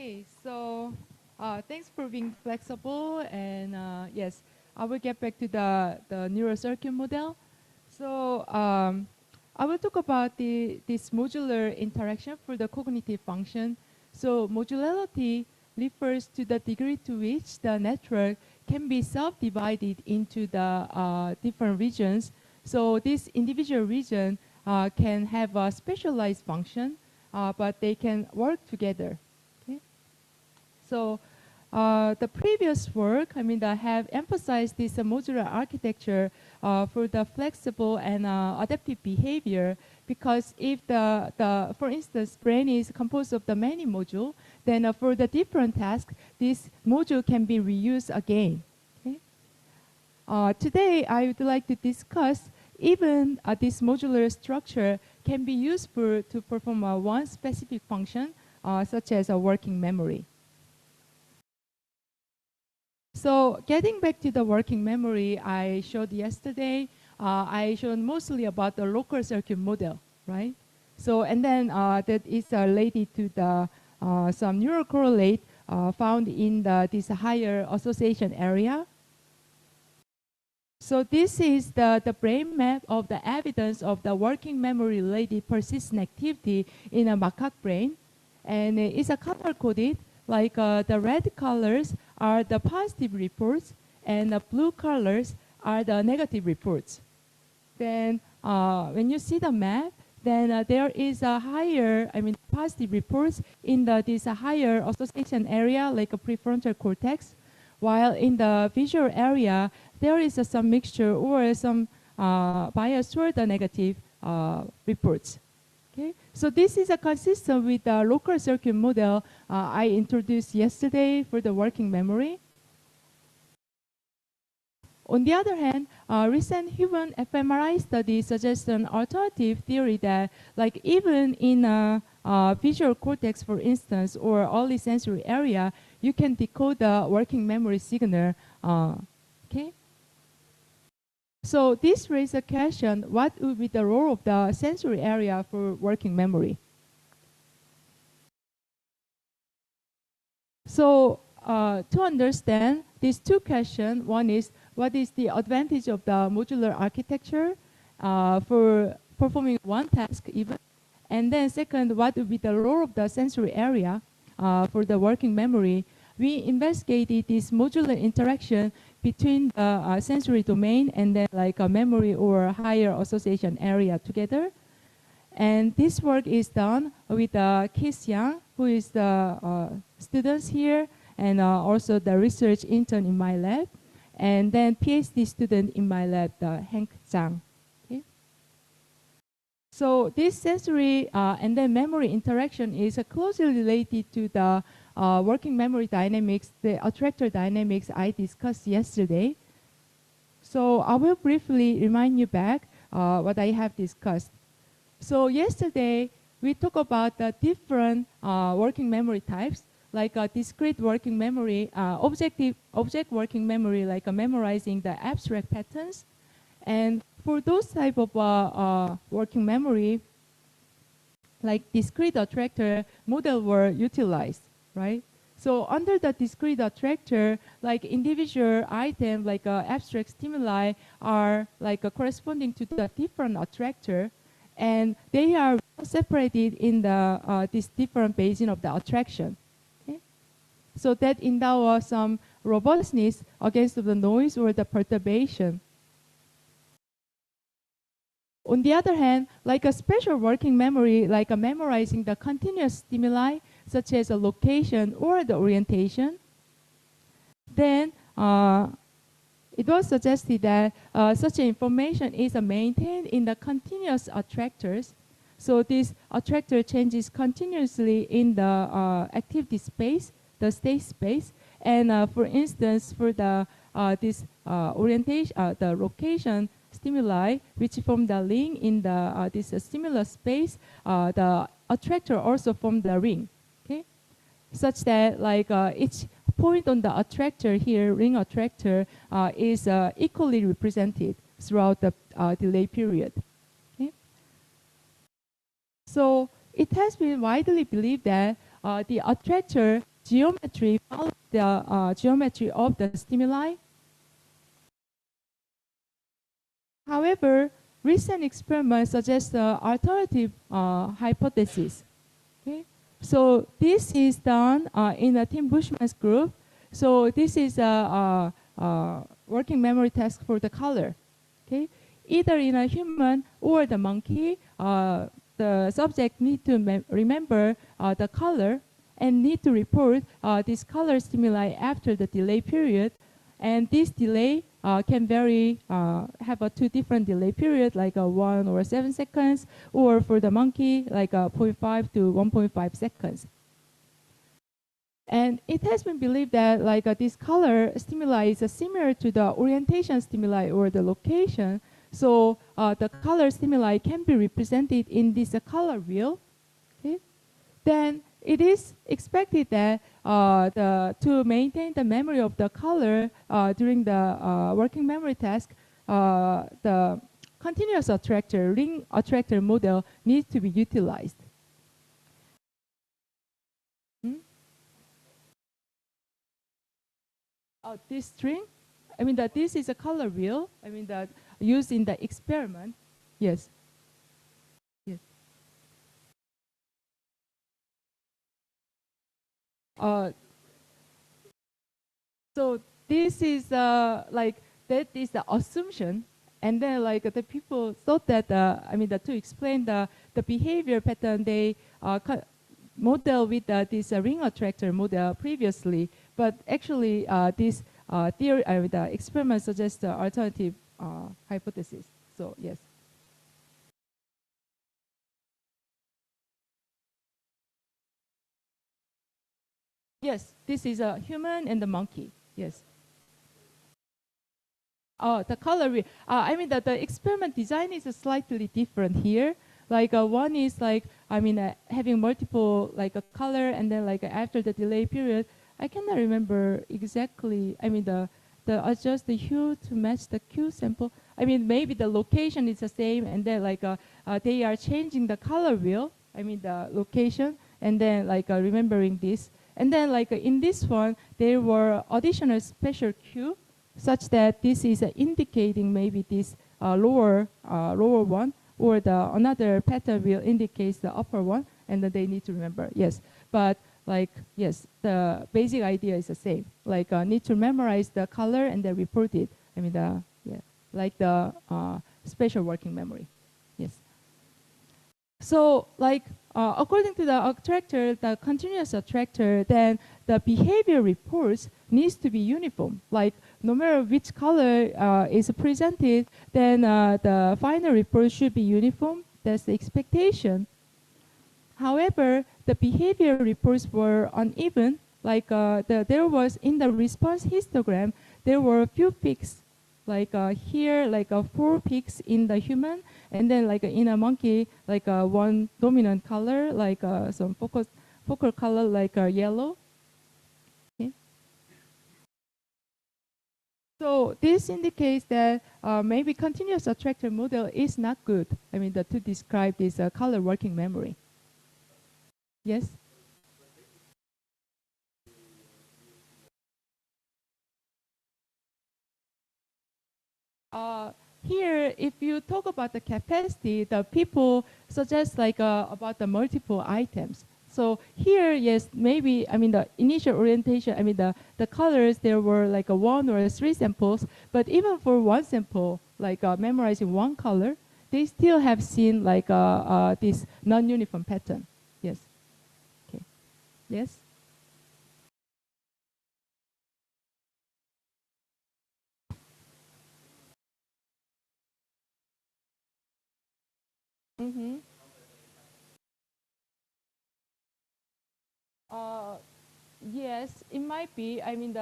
Okay, so thanks for being flexible, and yes, I will get back to the neural circuit model. So I will talk about this modular interaction for the cognitive function. So modularity refers to the degree to which the network can be self-divided into the different regions. So this individual region can have a specialized function, but they can work together. So the previous work, I have emphasized this modular architecture for the flexible and adaptive behavior, because if for instance, brain is composed of the many modules, then for the different tasks, this module can be reused again. Okay? Today, I would like to discuss even this modular structure can be used to perform one specific function, such as a working memory. So getting back to the working memory I showed yesterday, I showed mostly about the local circuit model, right? So, and then that is related to the some neural correlate found in this higher association area. So this is the brain map of the evidence of the working memory related persistent activity in a macaque brain. And it's a color coded, like the red colors are the positive reports, and the blue colors are the negative reports. Then when you see the map, then there is a higher, positive reports in this higher association area, like a prefrontal cortex, while in the visual area, there is some mixture or some bias toward the negative reports. Okay, so this is consistent with the local circuit model I introduced yesterday for the working memory. On the other hand, recent human fMRI studies suggest an alternative theory that, like even in visual cortex, for instance, or early sensory area, you can decode the working memory signal. Okay. So this raises a question: what would be the role of the sensory area for working memory? So to understand these two questions, one is, what is the advantage of the modular architecture for performing one task even? And then second, what would be the role of the sensory area for the working memory? We investigated this modular interaction between the sensory domain and then like a memory or higher association area together. And this work is done with Kiss Yang, who is the students here, and also the research intern in my lab, and then PhD student in my lab, Hank Zhang. Okay? So this sensory and then memory interaction is closely related to the working memory dynamics, the attractor dynamics I discussed yesterday. So I will briefly remind you back what I have discussed. So yesterday, we talked about the different working memory types, like discrete working memory, object working memory, like memorizing the abstract patterns. And for those type of working memory, like discrete attractor model were utilized, right? So under the discrete attractor, like individual items, like abstract stimuli are like corresponding to the different attractor, and they are separated in the this different basin of the attraction. Okay? So that endow some robustness against the noise or the perturbation. On the other hand, like a special working memory, like memorizing the continuous stimuli, such as a location or the orientation, then it was suggested that such information is maintained in the continuous attractors. So this attractor changes continuously in the activity space, the state space. And for instance, for the this orientation, the location stimuli, which form the ring in the this stimulus space, the attractor also form the ring. Okay, such that like each point on the attractor here, ring attractor, is equally represented throughout the delay period. Okay? So it has been widely believed that the attractor geometry follows the geometry of the stimuli. However, recent experiments suggest an alternative hypothesis. Okay? So this is done in a Tim Bushman's group. So this is a working memory task for the color. Okay? Either in a human or the monkey, the subject need to remember the color and need to report this color stimuli after the delay period. And this delay can vary, have a two different delay period, like a 1 or 7 seconds, or for the monkey, like a 0.5 to 1.5 seconds. And it has been believed that like this color stimuli is similar to the orientation stimuli or the location. So the color stimuli can be represented in this color wheel. Okay? Then it is expected that to maintain the memory of the color during the working memory task, the continuous attractor, ring attractor model needs to be utilized. This string, I mean that this is a color wheel, I mean that used in the experiment. Yes. Yes. So this is like that is the assumption, and then like the people thought that I mean that to explain the behavior pattern they model with this ring attractor model previously, but actually this theory the experiment suggests the alternative hypothesis. So yes. Yes, this is a human and the monkey. Yes. Oh, the color. I mean that the experiment design is slightly different here. Like one is like I mean having multiple like a color, and then like after the delay period, I cannot remember exactly. I mean the adjust the hue to match the Q sample. I mean maybe the location is the same, and then like they are changing the color wheel. I mean the location, and then like remembering this. And then like in this one, there were additional special cue, such that this is indicating maybe this lower one, or the another pattern will indicate the upper one, and then they need to remember. Yes, but like yes, the basic idea is the same. Like need to memorize the color and then report it. I mean like the spatial working memory. Yes. So like according to the attractor, the continuous attractor, then the behavior reports needs to be uniform. Like no matter which color is presented, then the final report should be uniform. That's the expectation. However, the behavior reports were uneven. Like there was in the response histogram, there were a few peaks. Like here, like 4 peaks in the human, and then like in a monkey, like one dominant color, like some focal color, like yellow. Okay. So this indicates that maybe continuous attractor model is not good. I mean, to describe this color working memory. Yes. Here, if you talk about the capacity, the people suggest like about the multiple items. So here, yes, maybe, I mean, the initial orientation, I mean, the colors, there were like 1 or 3 samples, but even for one sample, like memorizing one color, they still have seen like this non-uniform pattern. Yes. Okay. Yes. Mm-hmm. Yes, it might be. I mean,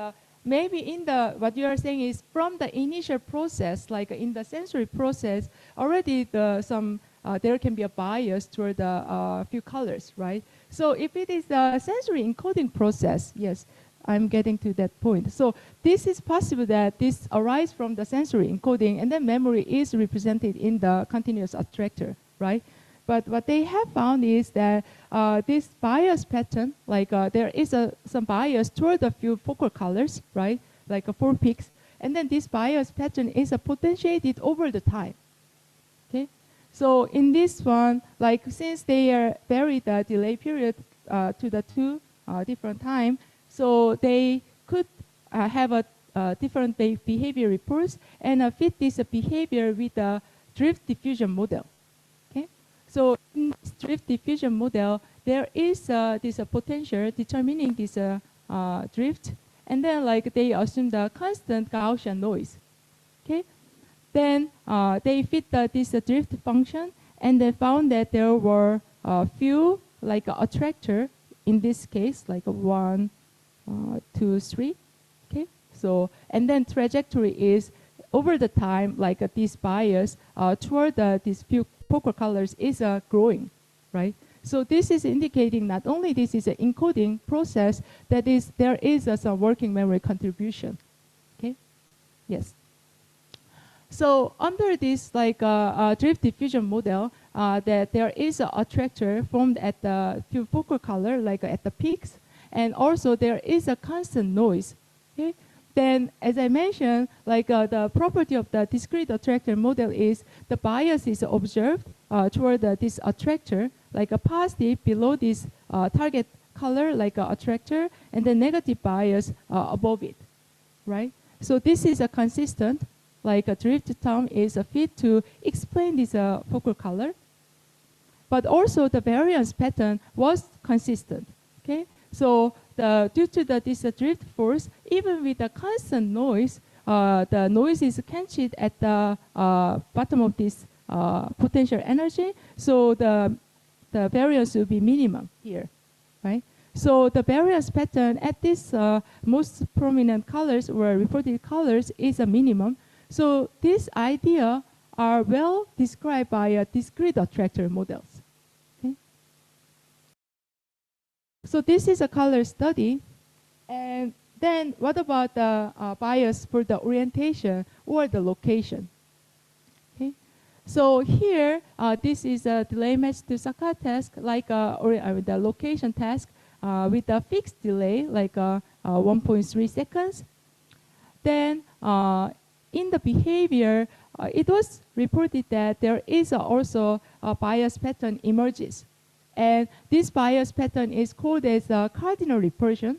maybe in the what you are saying is from the initial process, like in the sensory process, already there can be a bias toward the few colors, right? So if it is the sensory encoding process, yes, I'm getting to that point. So this is possible that this arises from the sensory encoding, and then memory is represented in the continuous attractor, right? But what they have found is that this bias pattern, like there is some bias toward a few focal colors, right? Like 4 peaks. And then this bias pattern is potentiated over the time. Okay? So in this one, like since they vary the delay period to the 2 different time, so they could have a different behavior reports and fit this behavior with the drift diffusion model. Okay, so in this drift diffusion model, there is this potential determining this drift, and then like they assume the constant Gaussian noise. Okay, then they fit this drift function, and they found that there were a few like attractor in this case, like 1, 2, 3. Okay, so and then trajectory is over the time, like this bias toward these few focal colors is growing, right? So this is indicating not only this is an encoding process, that is there is some working memory contribution. Okay, yes. So under this like drift diffusion model, that there is an attractor formed at the few focal color, like at the peaks, and also there is a constant noise. Okay. Then, as I mentioned, like the property of the discrete attractor model is the bias is observed toward this attractor, like a positive below this target color, like an attractor, and the negative bias above it, right? So this is a consistent, like a drift term is a fit to explain this focal color, but also the variance pattern was consistent. Okay, so due to this drift force, even with the constant noise, the noise is cancelled at the bottom of this potential energy, so the variance will be minimum here, right? So the variance pattern at this most prominent colors or reported colors is a minimum. So this idea are well described by discrete attractor models. Okay? So this is a color study. And then what about the bias for the orientation or the location? Okay? So here, this is a delay match to Sakha task, like the location task with a fixed delay, like 1.3 seconds. Then in the behavior, it was reported that there is also a bias pattern emerges. And this bias pattern is called as cardinal repulsion,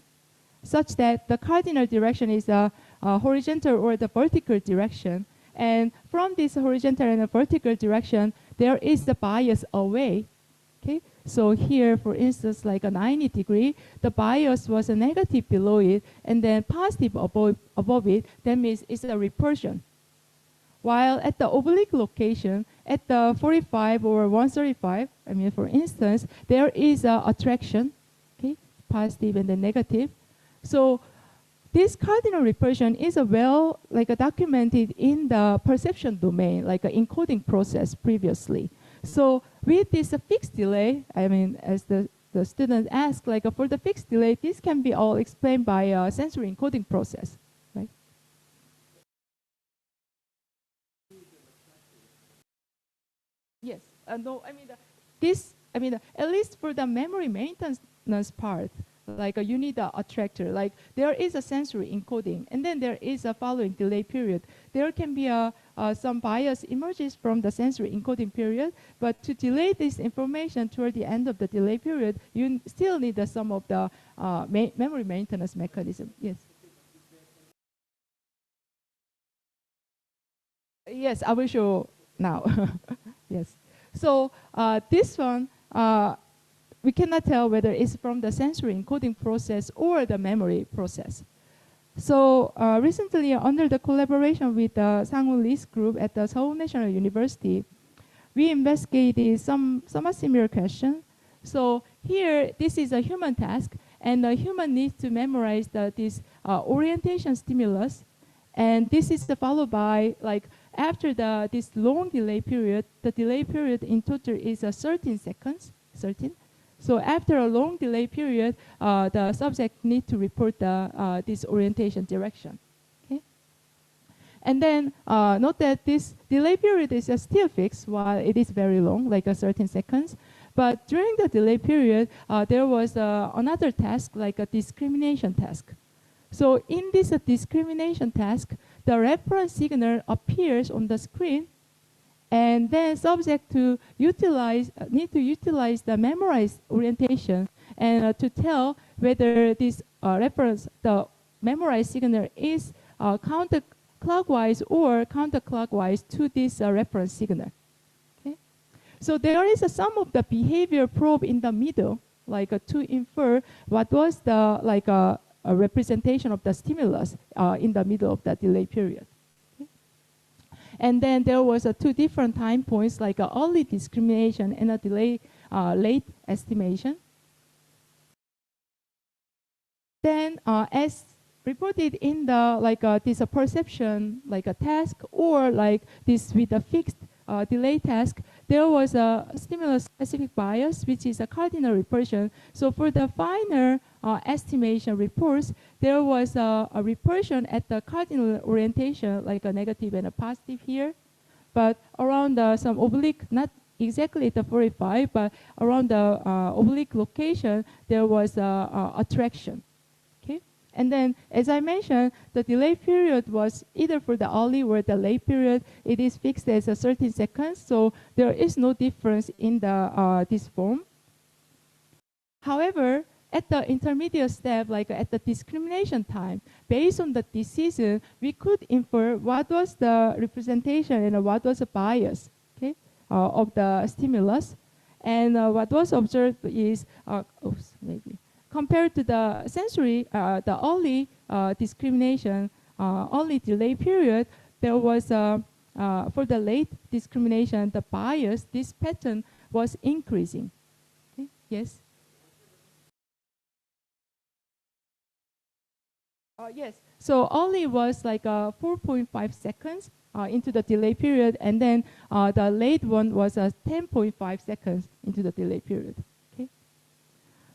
such that the cardinal direction is a horizontal or the vertical direction. And from this horizontal and vertical direction, there is the bias away. Okay? So here, for instance, like a 90 degree, the bias was a negative below it, and then positive above it. That means it's a repulsion. While at the oblique location, at the 45 or 135, I mean, for instance, there is a attraction, okay, positive and then negative. So this cardinal repulsion is documented in the perception domain, like an encoding process previously. So with this fixed delay, I mean, as the student asked, like for the fixed delay, this can be all explained by a sensory encoding process, right? Yes. No, I mean, at least for the memory maintenance part, like you need an attractor. Like there is a sensory encoding, and then there is a following delay period. There can be some bias emerges from the sensory encoding period, but to delay this information toward the end of the delay period, you still need some of the memory maintenance mechanism. Yes. Yes, I will show now. Yes. So this one, we cannot tell whether it's from the sensory encoding process or the memory process. So recently, under the collaboration with the Sang-Woo Lee's group at the Seoul National University, we investigated some somewhat similar question. So here, this is a human task, and the human needs to memorize this orientation stimulus. And this is followed by, like, after this long delay period, the delay period in total is 13 seconds, 13. So after a long delay period, the subject need to report this orientation direction. Okay? And then note that this delay period is still fixed while it is very long, like 13 seconds. But during the delay period, there was another task, like a discrimination task. So in this discrimination task, the reference signal appears on the screen, and then subject to need to utilize the memorized orientation and to tell whether this the memorized signal is counterclockwise or counterclockwise to this reference signal. Okay? So there is some of the behavior probe in the middle, like to infer what was the a representation of the stimulus in the middle of the delay period. Okay? And then there was two different time points, like early discrimination and a delay late estimation. Then as reported in the this perception task, or like this with a fixed delay task, there was a stimulus specific bias, which is a cardinal repulsion. So for the final estimation reports, there was a repulsion at the cardinal orientation, like a negative and a positive here, but around some oblique, not exactly at the 45, but around the oblique location, there was attraction. And then, as I mentioned, the delay period was either for the early or the late period. It is fixed as 13 seconds, so there is no difference in the this form. However, at the intermediate step, like at the discrimination time, based on the decision, we could infer what was the representation and what was the bias, okay, of the stimulus. And what was observed is, compared to the sensory, the early discrimination, early delay period, there was, for the late discrimination, the bias, this pattern was increasing. Okay? Yes? Yes. So early was like 4.5 seconds into the delay period, and then the late one was 10.5 seconds into the delay period.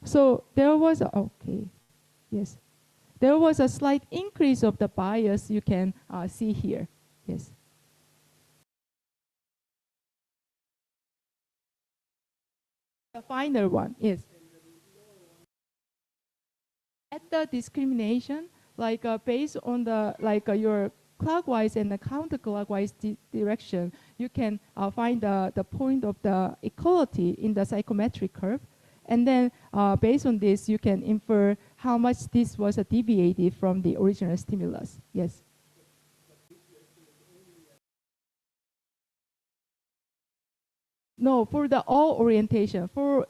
So there was yes, there was a slight increase of the bias you can see here. Yes. The final one, yes. At the discrimination, based on the your clockwise and the counterclockwise direction, you can find the point of the equality in the psychometric curve. And then based on this, you can infer how much this was deviated from the original stimulus. Yes. No, for the all orientation, for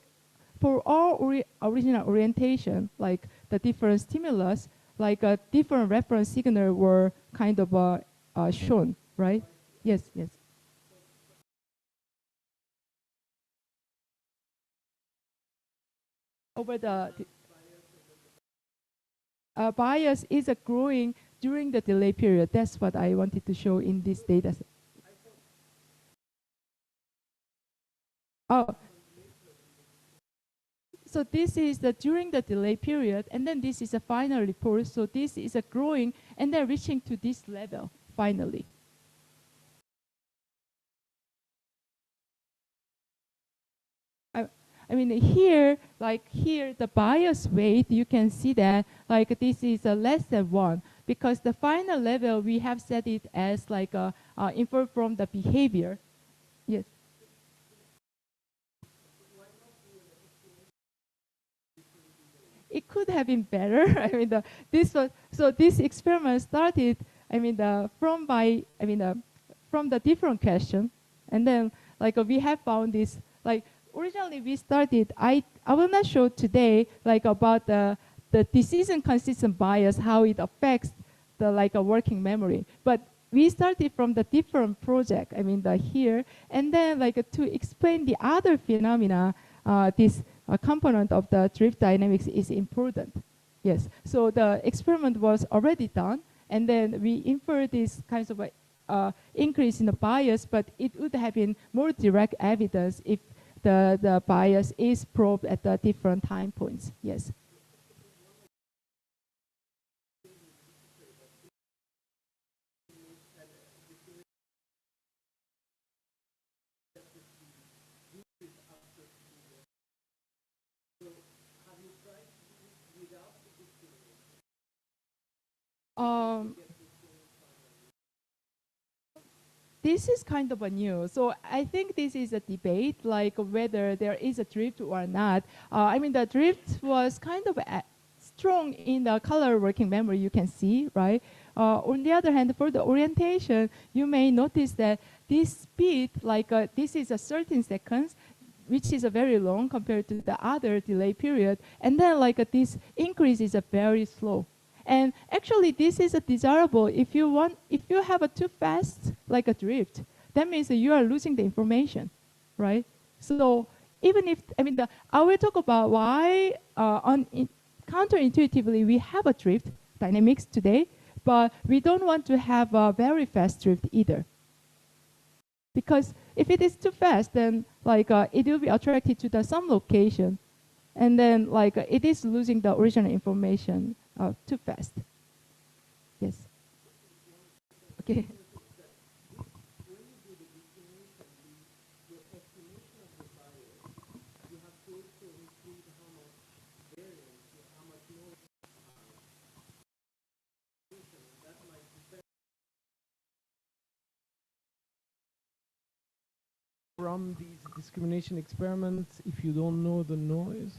all original orientation, like the different stimulus, like a different reference signal were kind of shown, right? Yes, yes. Over the bias is growing during the delay period. That's what I wanted to show in this data set. Oh, so this is during the delay period, and then this is a final report. So this is growing and then reaching to this level finally. I mean, here, the bias weight, you can see that, this is less than 1, because the final level, we have set it as, inferred from the behavior. Yes. It could have been better. I mean, this experiment started, from the different question, and then, we have found this, originally we started, I will not show today about the decision consistent bias, how it affects the working memory. But we started from the different project, here, and then to explain the other phenomena, this component of the drift dynamics is important. Yes, so the experiment was already done, and then we infer this kinds of increase in the bias, but it would have been more direct evidence if the bias is probed at the different time points. Yes. This is kind of a new. So I think this is a debate, like whether there is a drift or not. I mean, the drift was kind of strong in the color working memory, you can see, right? On the other hand, for the orientation, you may notice that this speed, like this is a 13 seconds, which is a very long compared to the other delay period. And then like this increase is a very slow. And actually, this is a desirable if you have a too fast, like a drift, that means that you are losing the information, right? So even if, I will talk about why counterintuitively we have a drift dynamics today, but we don't want to have a very fast drift either. Because if it is too fast, then like it will be attracted to some location, and then like it is losing the original information too fast. Yes. Okay. From these discrimination experiments if you don't know the noise?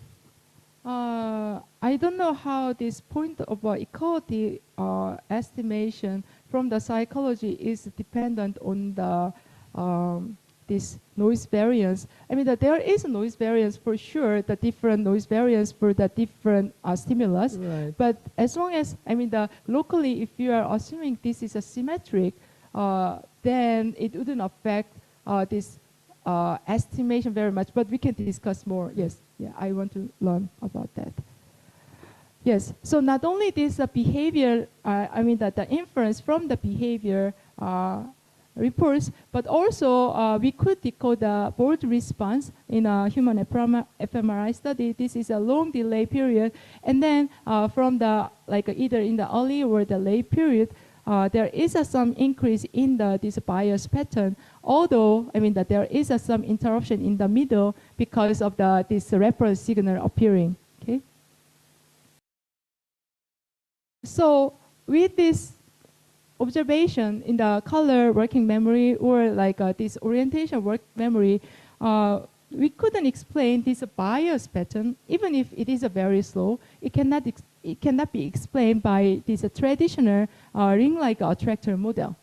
I don't know how this point of equality estimation from the psychology is dependent on the this noise variance. There is a noise variance for sure, the different noise variance for the different stimulus. Right. But as long as, locally, if you are assuming this is a symmetric, then it wouldn't affect this estimation very much, but we can discuss more. Yes, yeah, I want to learn about that. Yes, so not only this behavior, the inference from the behavior reports, but also we could decode the board response in a human fMRI study. This is a long delay period, and then from the either in the early or the late period, there is some increase in this bias pattern, although that there is some interruption in the middle because of this reference signal appearing. Okay. So with this observation in the color working memory or this orientation work memory, we couldn't explain this bias pattern, even if it is very slow. It cannot be explained by this traditional ring-like attractor model,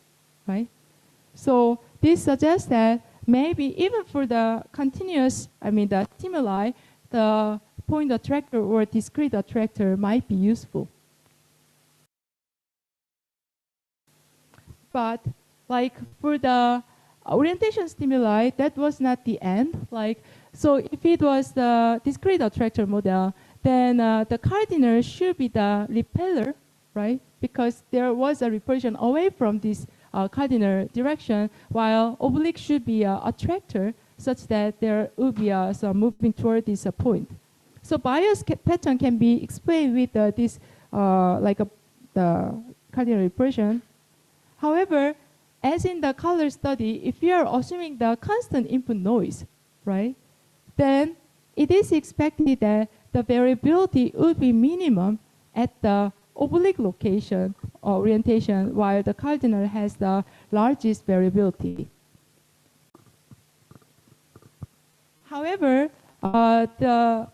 right? So this suggests that maybe even for the continuous, the stimuli, the point attractor or discrete attractor might be useful. But for the orientation stimuli, that was not the end. So if it was the discrete attractor model, then the cardinal should be the repeller, right? Because there was a repulsion away from this cardinal direction, while oblique should be an attractor, such that there would be some moving toward this point. So bias pattern can be explained with this, the cardinal repulsion. However, as in the color study, if you are assuming the constant input noise, right, then it is expected that the variability would be minimum at the oblique location or orientation, while the cardinal has the largest variability. However, the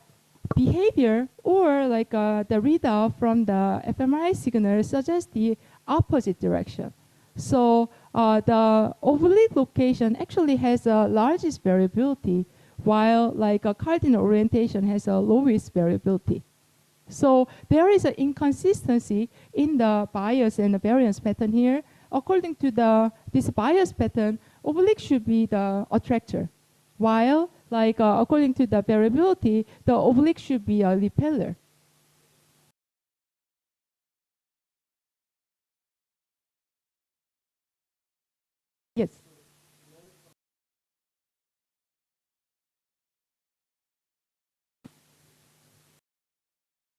behavior or the readout from the fMRI signal suggests the opposite direction. So the oblique location actually has the largest variability, while a cardinal orientation has a lowest variability. So there is an inconsistency in the bias and the variance pattern here. According to this bias pattern, oblique should be the attractor, while according to the variability, the oblique should be a repeller. Yes.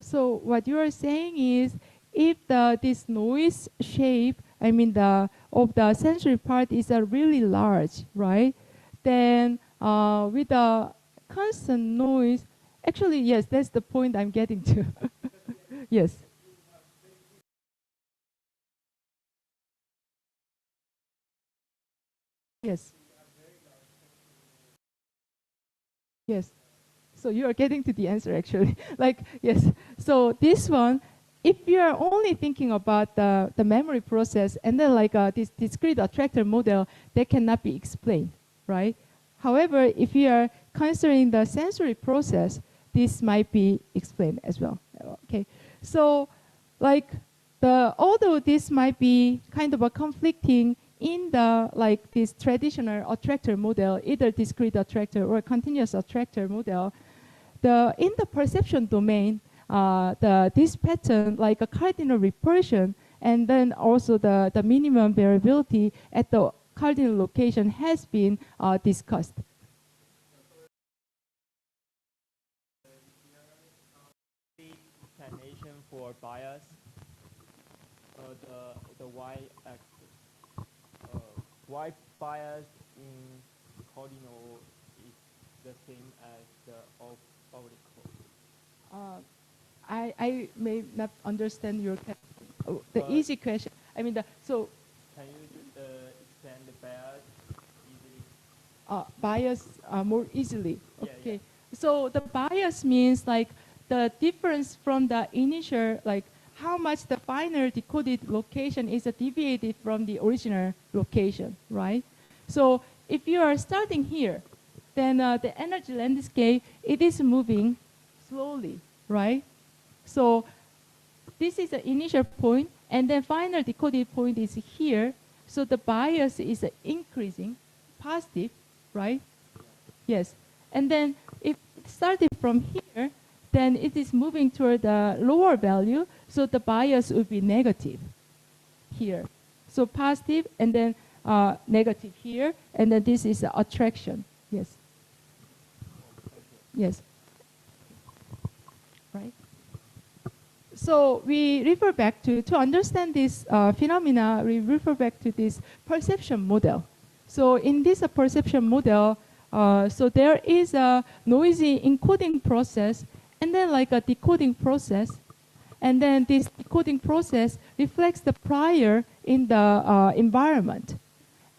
So what you are saying is, if this noise shape, of the sensory part is really large, right? Then with the constant noise, actually, yes, that's the point I'm getting to. Yes. Yes. Yes. So you are getting to the answer actually. Like, yes. So this one, if you are only thinking about the memory process and then like this discrete attractor model, that cannot be explained, right? However, if you are considering the sensory process, this might be explained as well. Okay. So like although this might be kind of a conflicting in the like this traditional attractor model, either discrete attractor or continuous attractor model, in the perception domain, this pattern, like a cardinal repulsion, and then also the minimum variability at the cardinal location has been discussed. Explanation for bias, the y-axis. Y bias in cardinal is the same as the optical. I may not understand your the easy question. I mean, so can you explain the bias easily? Bias more easily. Yeah, Okay. yeah. So the bias means like the difference from the initial, like how much the final decoded location is deviated from the original location, right? So if you are starting here, then the energy landscape, it is moving slowly, right? So this is the initial point, and then final decoded point is here. So the bias is increasing, positive, right? Yes. And then if it started from here, then it is moving toward the lower value, so the bias would be negative here. So positive, and then negative here, and then this is attraction. Yes. Yes. Right. So we refer back to understand this phenomena, we refer back to this perception model. So in this perception model, so there is a noisy encoding process and then like a decoding process. And then this decoding process reflects the prior in the environment.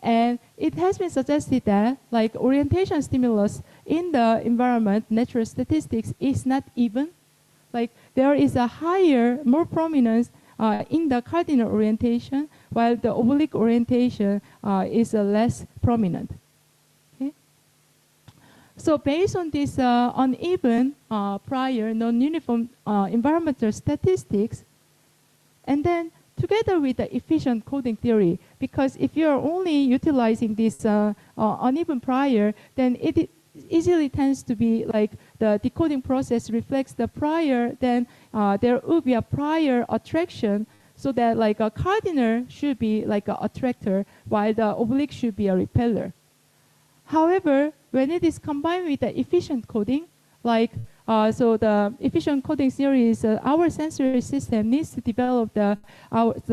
And it has been suggested that like orientation stimulus in the environment, natural statistics is not even. Like there is a higher, more prominence in the cardinal orientation, while the oblique orientation is less prominent. Okay? So based on this uneven, prior, non-uniform environmental statistics, and then together with the efficient coding theory, because if you are only utilizing this uneven prior, then it easily tends to be like the decoding process reflects the prior, then there will be a prior attraction, so that like a cardinal should be like an attractor, while the oblique should be a repeller. However, when it is combined with the efficient coding, like so the efficient coding theory is our sensory system needs to develop the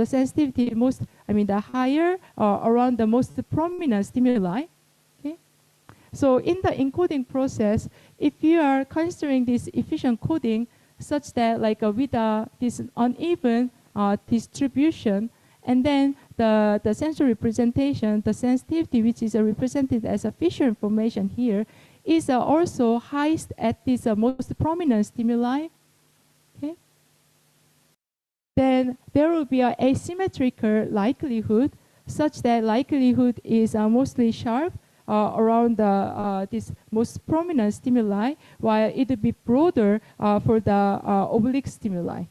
sensitivity the higher around the most prominent stimuli. Okay, so in the encoding process, if you are considering this efficient coding such that like with this uneven distribution, and then the sensory representation, the sensitivity, which is represented as a Fisher information here, is also highest at this most prominent stimuli. Okay. Then there will be an asymmetrical likelihood, such that likelihood is mostly sharp around this most prominent stimuli, while it will be broader for the oblique stimuli.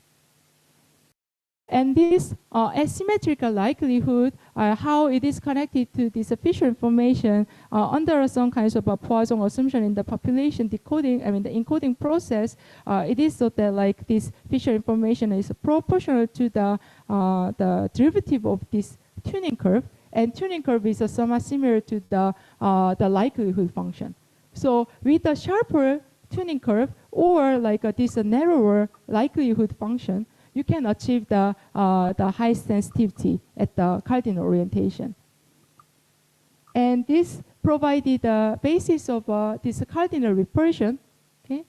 And this asymmetrical likelihood, how it is connected to this Fisher information under some kinds of a Poisson assumption in the population decoding, the encoding process, it is so that like this Fisher information is proportional to the derivative of this tuning curve, and tuning curve is somewhat similar to the likelihood function. So with the sharper tuning curve or like this narrower likelihood function, you can achieve the high sensitivity at the cardinal orientation. And this provided the basis of this cardinal repulsion. Okay?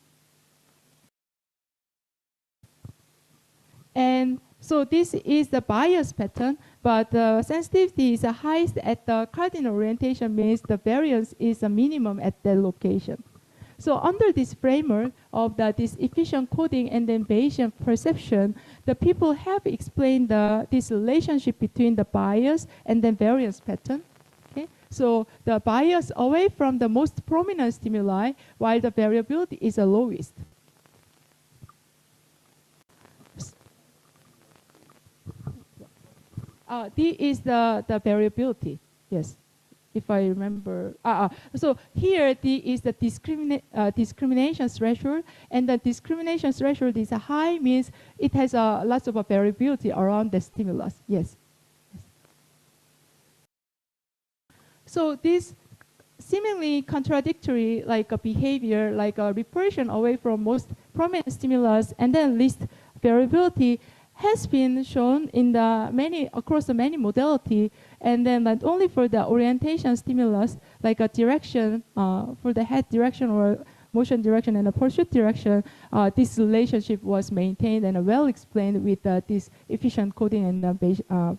And so this is the bias pattern, but the sensitivity is the highest at the cardinal orientation, means the variance is a minimum at that location. So under this framework of this efficient coding and then Bayesian perception, the people have explained this relationship between the bias and then variance pattern. Okay? So the bias away from the most prominent stimuli, while the variability is the lowest. D is the variability, yes, if I remember. So here D is the discrimination threshold, and the discrimination threshold is high, means it has lots of variability around the stimulus, yes. So this seemingly contradictory like a behavior, like a repulsion away from most prominent stimulus and then least variability, has been shown in across the many modality, and then not only for the orientation stimulus, like a direction, for the head direction or motion direction and a pursuit direction, this relationship was maintained and well explained with this efficient coding and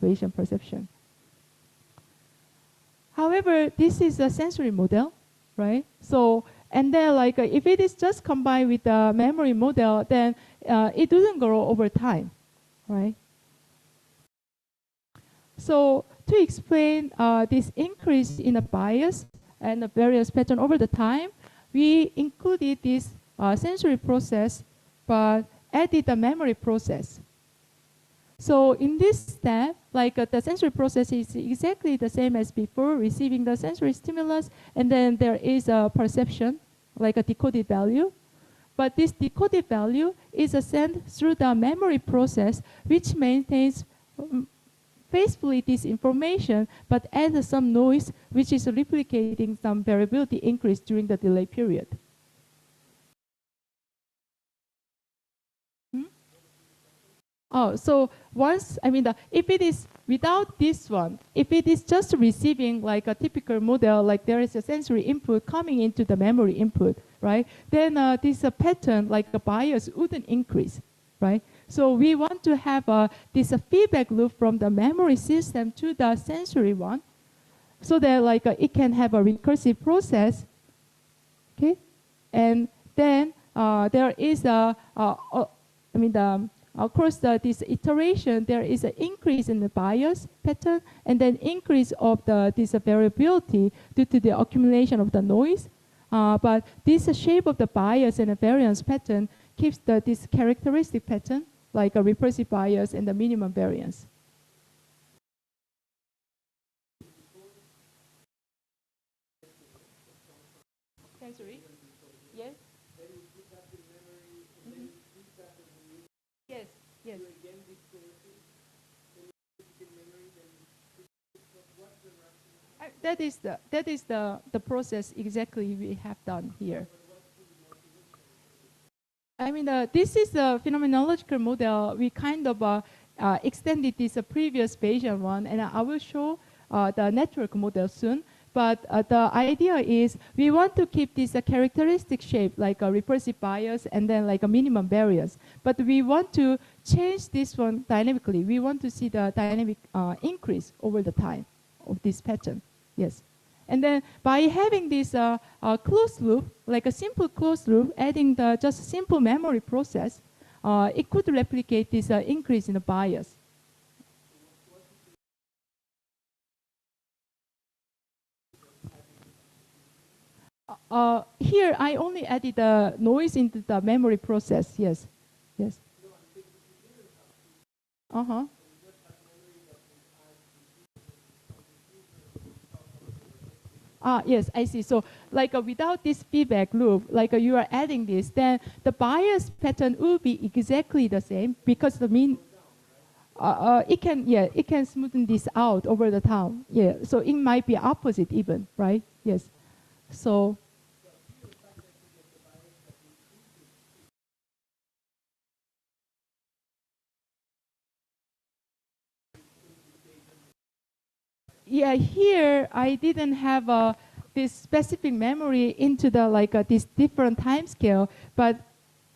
Bayesian perception. However, this is a sensory model, right? So, and then like if it is just combined with the memory model, then it doesn't grow over time. Right. So to explain this increase in the bias and the variance pattern over the time, we included this sensory process, but added the memory process. So in this step, like the sensory process is exactly the same as before, receiving the sensory stimulus, and then there is a perception, like a decoded value. But this decoded value is sent through the memory process, which maintains faithfully this information, but adds some noise, which is replicating some variability increase during the delay period. Oh, so once, if it is without this one, if it is just receiving like a typical model, like there is a sensory input coming into the memory input, right? Then this pattern, like a bias, wouldn't increase, right? So we want to have this feedback loop from the memory system to the sensory one, so that like it can have a recursive process, okay? And then there is across this iteration, there is an increase in the bias pattern, and then increase of this variability due to the accumulation of the noise. But this shape of the bias and the variance pattern keeps this characteristic pattern, like a recursive bias and the minimum variance. Sensory? Yes? Mm-hmm. Yes, yes. That is the process exactly we have done here. This is a phenomenological model. We kind of extended this previous Bayesian one, and I will show the network model soon. But the idea is we want to keep this characteristic shape, like a recursive bias and then like a minimum variance. But we want to change this one dynamically. We want to see the dynamic increase over the time of this pattern. Yes. And then by having this closed loop, like a simple closed loop, adding the just simple memory process, it could replicate this increase in the bias. Here, I only added the noise into the memory process. Yes, yes. Yes, I see. So, like without this feedback loop, like you are adding this, then the bias pattern will be exactly the same because the mean. It can smoothen this out over the time. Yeah, so it might be opposite even, right? Yes. So. Yeah, here I didn't have this specific memory into the this different time scale, but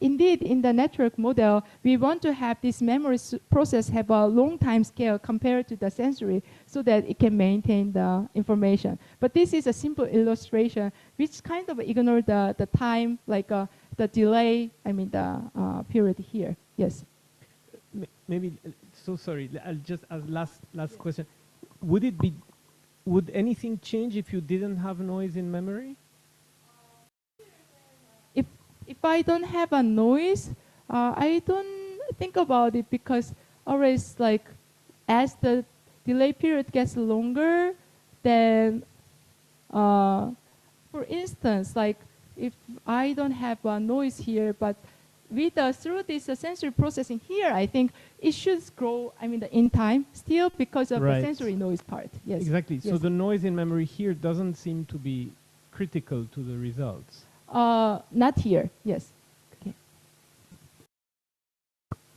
indeed, in the network model, we want to have this memory process have a long time scale compared to the sensory so that it can maintain the information. But this is a simple illustration which kind of ignore the time, like the delay, the period here. Yes. Maybe, so sorry, I'll just ask last question. Would anything change if you didn't have noise in memory? If I don't have a noise, I don't think about it because always like as the delay period gets longer, then for instance, like if I don't have a noise here, but through this sensory processing here, I think it should grow, in time still because of the sensory noise part. Yes. Exactly. Yes. So the noise in memory here doesn't seem to be critical to the results. Not here. Yes. Okay.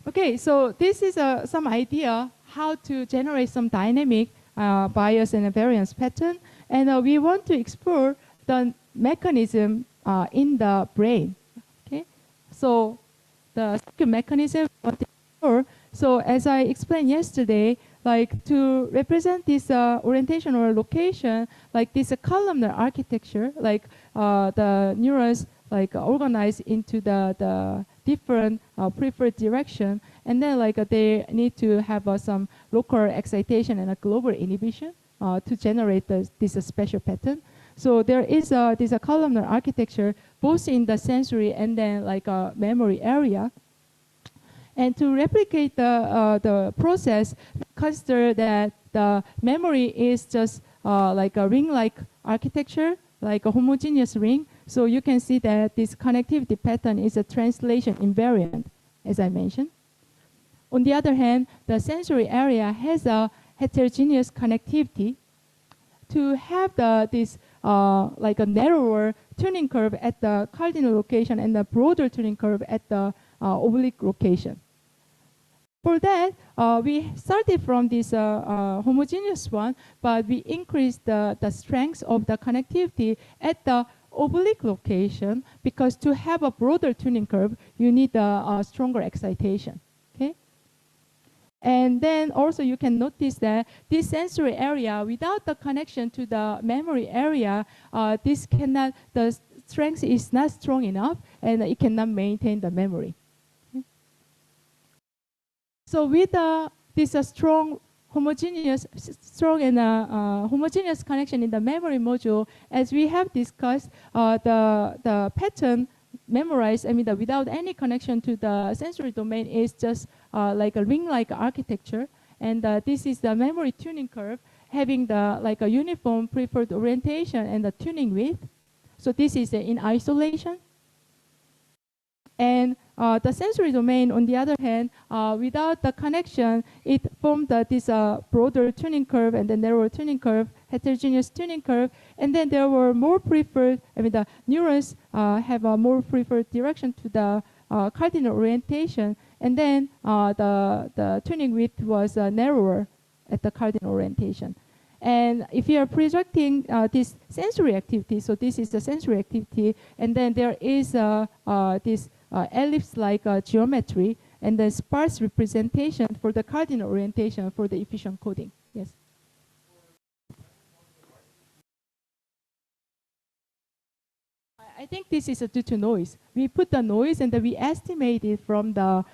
Okay. So this is some idea how to generate some dynamic bias and variance pattern, and we want to explore the mechanism in the brain. Okay. So the mechanism we want to explore. So as I explained yesterday, like to represent this orientation or location, like this columnar architecture, like the neurons like organized into the different preferred direction, and then like they need to have some local excitation and a global inhibition to generate this special pattern. So there is this columnar architecture both in the sensory and then like a memory area. And to replicate the process, consider that the memory is just like a ring-like architecture, like a homogeneous ring. So you can see that this connectivity pattern is a translation invariant, as I mentioned. On the other hand, the sensory area has a heterogeneous connectivity. To have this like a narrower tuning curve at the cardinal location and a broader tuning curve at the oblique location. For that, we started from this homogeneous one, but we increased the strength of the connectivity at the oblique location because to have a broader tuning curve, you need a stronger excitation. Okay. And then also you can notice that this sensory area, without the connection to the memory area, the strength is not strong enough and it cannot maintain the memory. So with this strong homogeneous connection in the memory module, as we have discussed, the pattern memorized, without any connection to the sensory domain is just like a ring-like architecture. And this is the memory tuning curve having the like a uniform preferred orientation and the tuning width. So this is in isolation. And the sensory domain, on the other hand, without the connection, it formed this broader tuning curve and the narrower tuning curve, heterogeneous tuning curve. And then there were more preferred, the neurons have a more preferred direction to the cardinal orientation. And then the tuning width was narrower at the cardinal orientation. And if you are projecting this sensory activity, so this is the sensory activity, and then there is this ellipse-like geometry and the sparse representation for the cardinal orientation for the efficient coding. Yes. I think this is due to noise. We put the noise and then we estimate it from the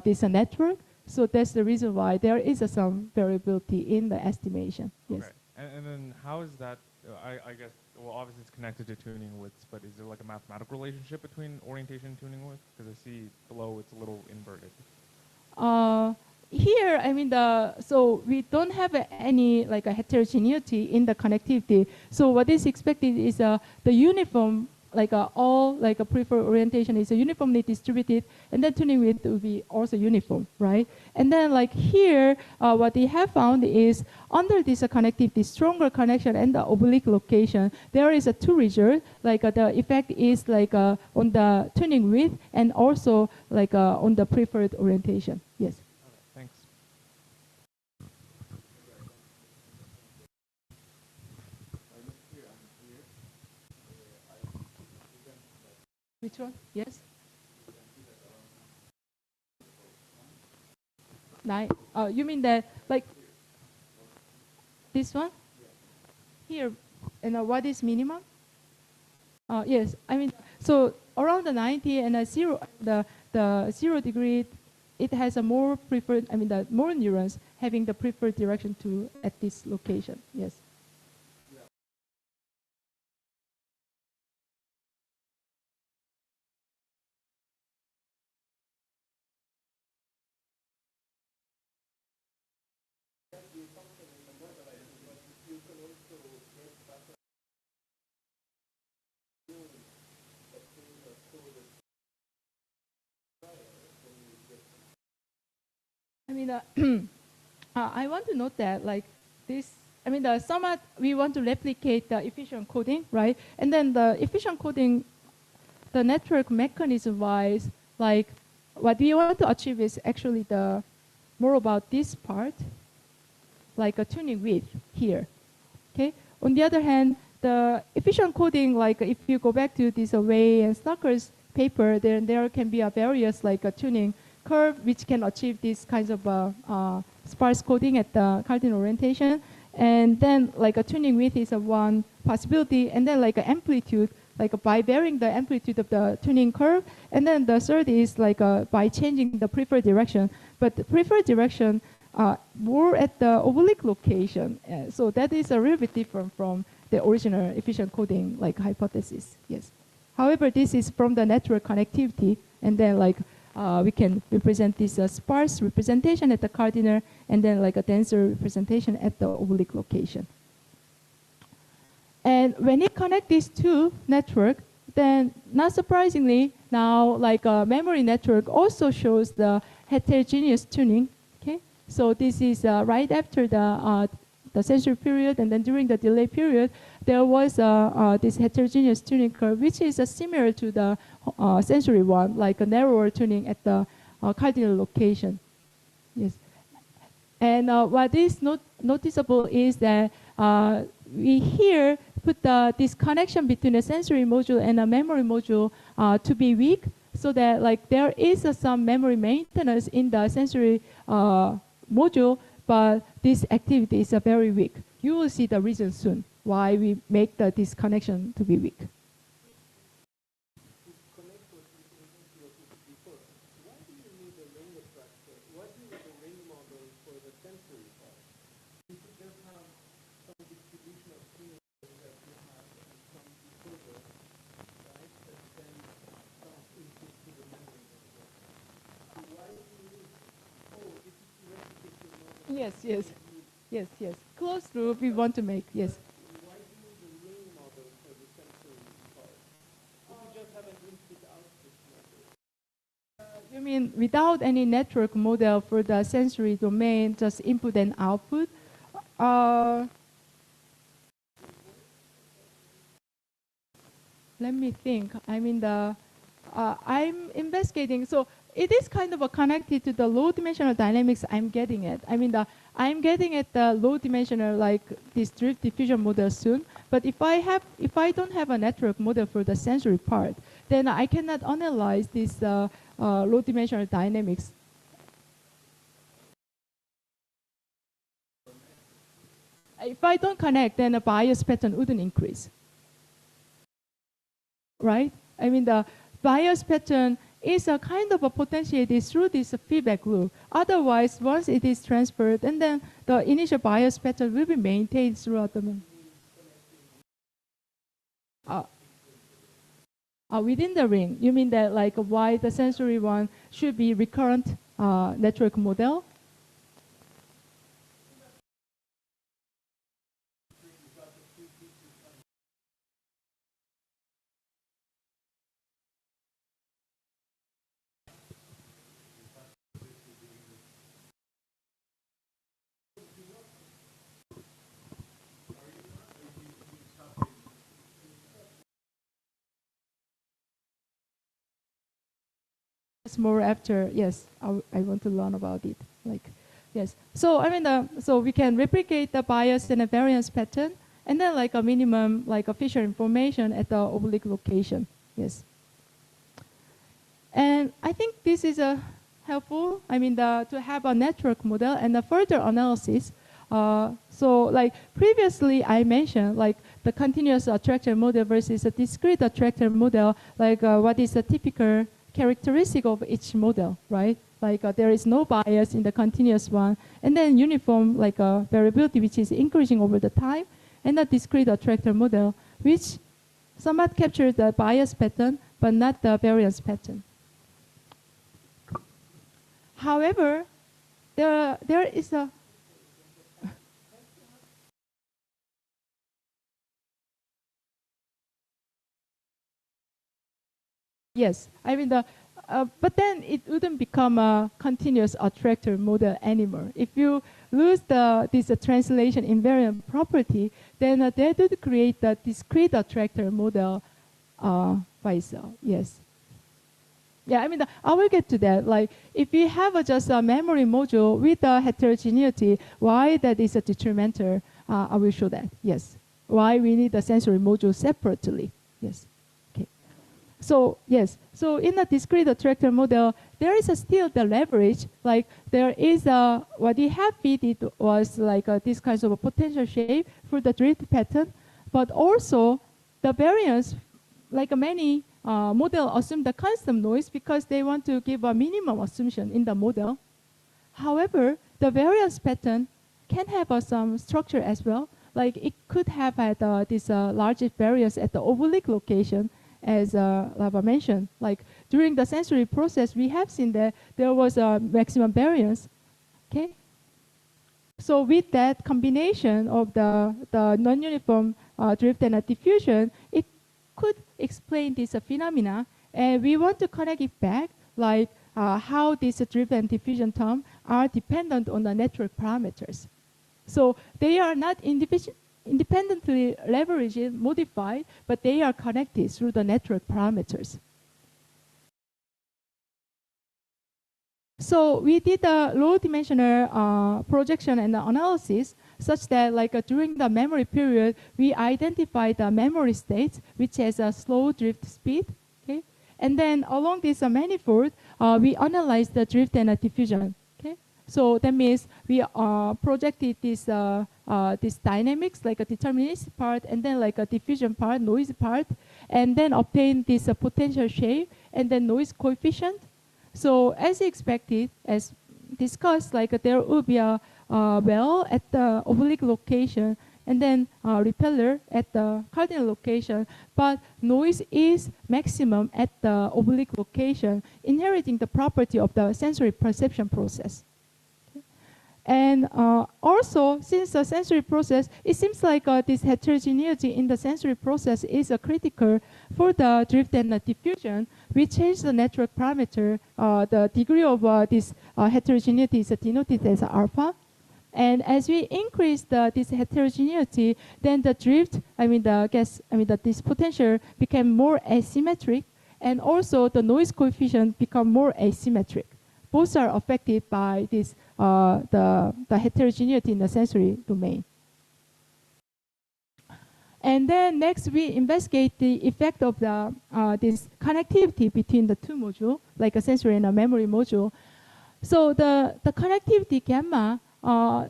this network. So that's the reason why there is some variability in the estimation. Yes. Okay. And then how is that? I guess, well, obviously it's connected to tuning widths, but is there like a mathematical relationship between orientation and tuning width? Because I see below it's a little inverted. Here, so we don't have any like a heterogeneity in the connectivity. So what is expected is the uniform, like all like a preferred orientation is uniformly distributed, and then tuning width will be also uniform, right? And then like here, what they have found is under this connectivity, stronger connection and the oblique location, there is a two result. Like the effect is like on the tuning width and also like on the preferred orientation. Yes. Okay, thanks. Which one? Yes. You mean that like this one? Here, and what is minimum? Yes, I mean, so around the 90 and the 0 degree, it has a more preferred, I mean, the more neurons having the preferred direction to at this location. Yes. I mean, I want to note that like this, I mean, the somewhat we want to replicate the efficient coding, right? And then the efficient coding, the network mechanism-wise, like what we want to achieve is actually the more about this part, like a tuning width here. Okay. On the other hand, the efficient coding, like if you go back to this Wei and Snacker's paper, then there can be a various like a tuning curve which can achieve these kinds of sparse coding at the cardinal orientation. And then like a tuning width is a one possibility, and then like an amplitude, like by varying the amplitude of the tuning curve. And then the third is like by changing the preferred direction. But the preferred direction more at the oblique location. So that is a little bit different from the original efficient coding like hypothesis. Yes. However, this is from the network connectivity, and then like we can represent this sparse representation at the cardinal, and then like a denser representation at the oblique location. And when you connect these two networks, then not surprisingly, now like a memory network also shows the heterogeneous tuning. Okay, so this is right after the sensory period, and then during the delay period, there was this heterogeneous tuning curve, which is similar to the sensory one, like a narrower tuning at the cardinal location. Yes. And what is noticeable is that we here put this connection between a sensory module and a memory module to be weak, so that like there is some memory maintenance in the sensory module, but this activity is very weak. You will see the reason soon why we make this connection to be weak. Yes, yes, yes, yes. Closed loop we want to make, yes. Why do you need a ring model for the sensory part? If you just have an input output model. You mean without any network model for the sensory domain, just input and output? Let me think. I mean, I'm investigating. So it is kind of connected to the low-dimensional dynamics I'm getting at. I mean, I'm getting at the low-dimensional, like this drift diffusion model soon. But if I don't have a network model for the sensory part, then I cannot analyze this low-dimensional dynamics. If I don't connect, then the bias pattern wouldn't increase. Right? I mean, the bias pattern is a kind of potentiated through this feedback loop. Otherwise, once it is transferred, and then the initial bias pattern will be maintained throughout the within the ring. You mean that like why the sensory one should be recurrent network model? More after, yes, I want to learn about it. Like, yes. So I mean, so we can replicate the bias and a variance pattern, and then like a minimum, like a Fisher information at the oblique location. Yes. And I think this is helpful. I mean, to have a network model and a further analysis. So like previously I mentioned, like the continuous attractor model versus a discrete attractor model, like what is a typical characteristic of each model, right? Like there is no bias in the continuous one, and then uniform like variability which is increasing over the time, and a discrete attractor model which somewhat captures the bias pattern but not the variance pattern. However, there is a yes, I mean but then it wouldn't become a continuous attractor model anymore. If you lose this translation invariant property, then that would create the discrete attractor model by itself. Yes. Yeah, I mean, I will get to that. Like, if you have just a memory module with a heterogeneity, why that is a detrimental, I will show that. Yes. Why we need the sensory module separately. Yes. Okay. So, yes. So, in a discrete attractor model, there is still the leverage. Like, there is what we have fitted was like this kind of a potential shape for the drift pattern, but also the variance, like many model assume the constant noise because they want to give a minimum assumption in the model. However, the variance pattern can have some structure as well. Like it could have had this largest variance at the oblique location, as Lava mentioned. Like during the sensory process, we have seen that there was a maximum variance. Okay. So with that combination of the non-uniform drift and diffusion, it could explain this phenomena, and we want to connect it back, like how this drift and diffusion term are dependent on the network parameters. So they are not independently leveraged, modified, but they are connected through the network parameters. So we did a low-dimensional projection and analysis such that during the memory period, we identified the memory states which has a slow drift speed. Okay? And then along this manifold, we analyzed the drift and diffusion. Okay? So that means we projected this dynamics, like a deterministic part, and then like a diffusion part, noise part, and then obtained this potential shape and then noise coefficient. So as expected, as discussed, there will be a well at the oblique location and then repeller at the cardinal location, but noise is maximum at the oblique location, inheriting the property of the sensory perception process. And also, since the sensory process, it seems like this heterogeneity in the sensory process is critical for the drift and diffusion. We change the network parameter. The degree of this heterogeneity is denoted as alpha. And as we increase this heterogeneity, then the drift, this potential became more asymmetric, and also the noise coefficient become more asymmetric. Both are affected by this the heterogeneity in the sensory domain. And then next we investigate the effect of this connectivity between the two modules, like a sensory and a memory module. So the connectivity gamma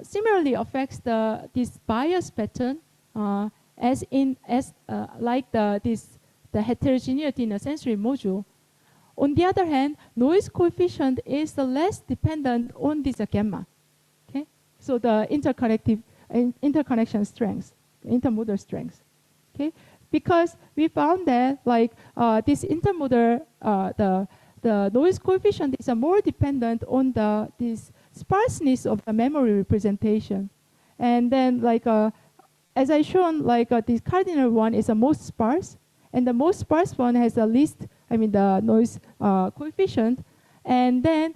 similarly affects this bias pattern like the heterogeneity in a sensory module. On the other hand, noise coefficient is less dependent on this gamma. Okay, so the interconnection strength, intermodal strength. Okay, because we found that this intermodal the noise coefficient is more dependent on this sparseness of the memory representation, and then as I shown, this cardinal one is the most sparse, and the most sparse one has the least, the noise coefficient, and then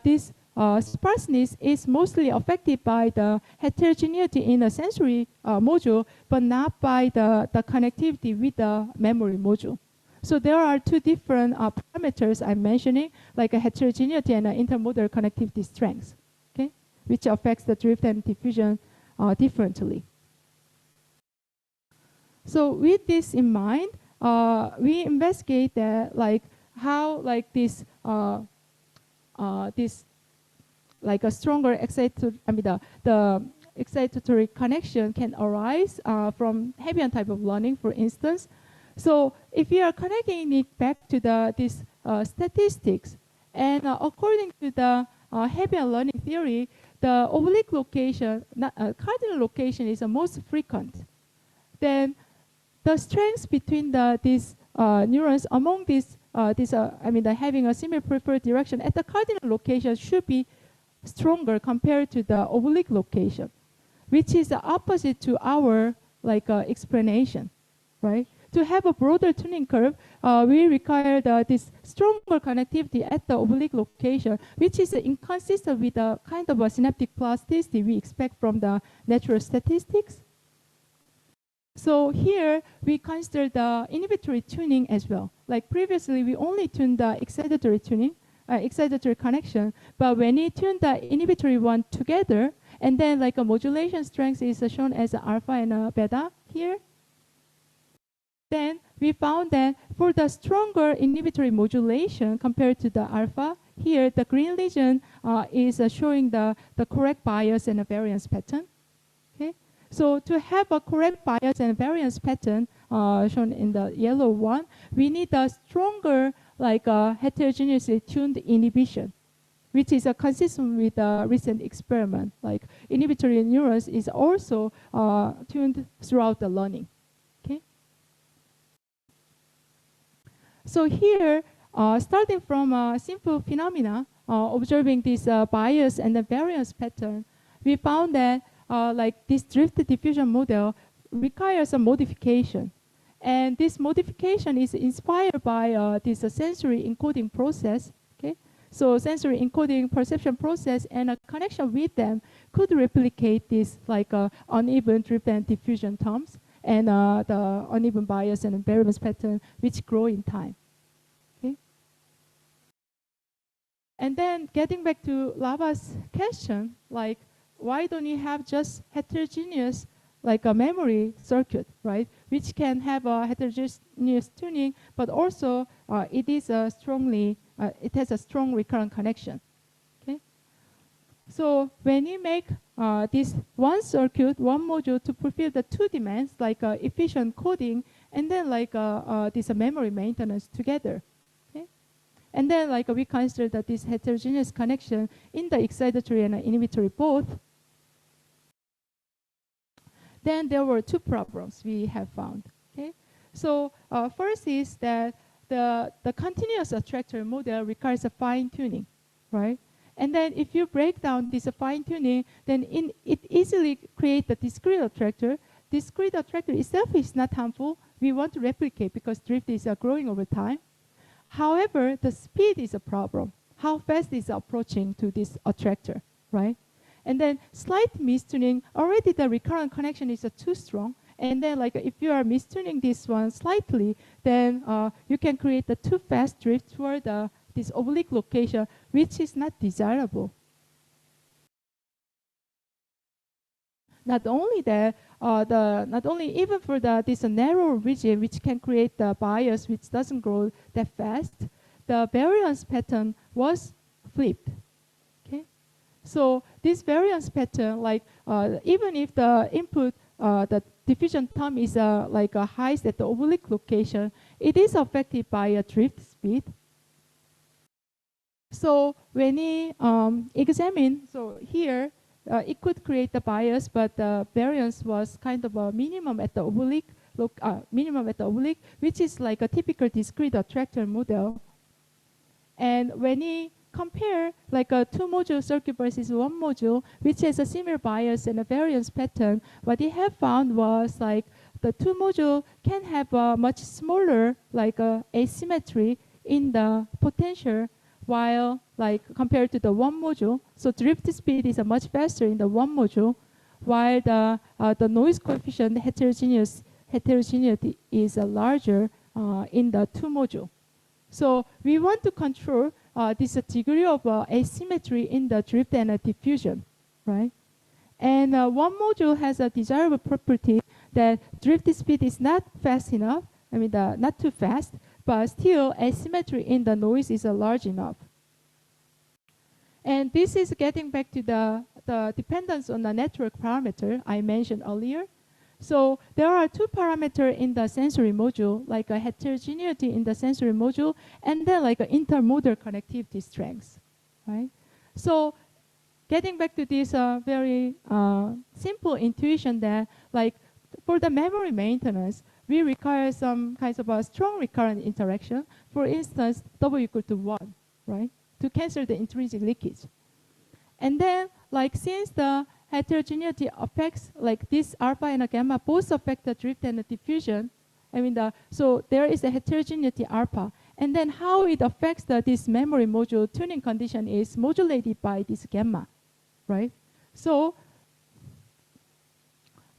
this sparseness is mostly affected by the heterogeneity in the sensory module, but not by the connectivity with the memory module. So there are two different parameters I'm mentioning, like a heterogeneity and an intermodal connectivity strength, okay, which affects the drift and diffusion differently. So with this in mind, we investigate that how this this like a stronger the excitatory connection can arise from Hebbian type of learning, for instance. So if you are connecting it back to this statistics, and according to the Hebbian learning theory, the oblique location, cardinal location is the most frequent. Then the strengths between these neurons among having a similar preferred direction at the cardinal location should be stronger compared to the oblique location, which is the opposite to our explanation, right? To have a broader tuning curve, we require this stronger connectivity at the oblique location, which is inconsistent with the kind of a synaptic plasticity we expect from the natural statistics. So here we consider the inhibitory tuning as well. Like previously, we only tuned the excitatory tuning, excitatory connection, but when we tune the inhibitory one together, and then like a modulation strength is shown as alpha and beta here, then we found that for the stronger inhibitory modulation compared to the alpha, here the green lesion is showing the correct bias and a variance pattern. Okay, so to have a correct bias and variance pattern shown in the yellow one, we need a stronger heterogeneously tuned inhibition, which is consistent with a recent experiment. Like inhibitory neurons is also tuned throughout the learning. Okay. So here, starting from simple phenomena, observing this bias and the variance pattern, we found that this drift diffusion model requires a modification. And this modification is inspired by this sensory encoding process. Okay? So sensory encoding perception process and a connection with them could replicate this uneven drift and diffusion terms and the uneven bias and variance pattern which grow in time. Okay? And then getting back to Lava's question, why don't you have just heterogeneous a memory circuit, right, which can have a heterogeneous tuning, but also it has a strong recurrent connection. Okay, so when you make this one circuit, one module to fulfill the two demands, efficient coding, and then this memory maintenance together. Okay, and then we consider that this heterogeneous connection in the excitatory and inhibitory both. Then there were two problems we have found. Okay, so first is that the continuous attractor model requires a fine tuning, right? And then if you break down this fine tuning, then it easily creates the discrete attractor. Discrete attractor itself is not harmful. We want to replicate because drift is growing over time. However, the speed is a problem. How fast is approaching to this attractor, right? And then slight mistuning, already the recurrent connection is too strong. And then if you are mistuning this one slightly, then you can create the too fast drift toward this oblique location, which is not desirable. Not only that, even for this narrow region, which can create the bias, which doesn't grow that fast, the variance pattern was flipped. So this variance pattern, even if the input, the diffusion term is highest at the oblique location, it is affected by a drift speed. So when we examine, so here it could create the bias, but the variance was kind of a minimum at the oblique, which is like a typical discrete attractor model. And when we compare a two-module circuit versus one module, which has a similar bias and a variance pattern, what they have found was the two-module can have a much smaller asymmetry in the potential, while compared to the one module. So drift speed is much faster in the one module, while the noise coefficient heterogeneity is larger in the two module. So we want to control this degree of asymmetry in the drift and diffusion, right? And one module has a desirable property that drift speed is not fast enough, not too fast, but still asymmetry in the noise is large enough. And this is getting back to the dependence on the network parameter I mentioned earlier. So there are two parameters in the sensory module, like a heterogeneity in the sensory module, and then like an intermodal connectivity strength, right? So getting back to this very simple intuition that like for the memory maintenance, we require some kinds of a strong recurrent interaction. For instance, W equal to 1, right? To cancel the intrinsic leakage. And then, like, since the heterogeneity affects, like, this alpha and a gamma both affect the drift and the diffusion, so there is a heterogeneity alpha. And then how it affects this memory module tuning condition is modulated by this gamma, right? So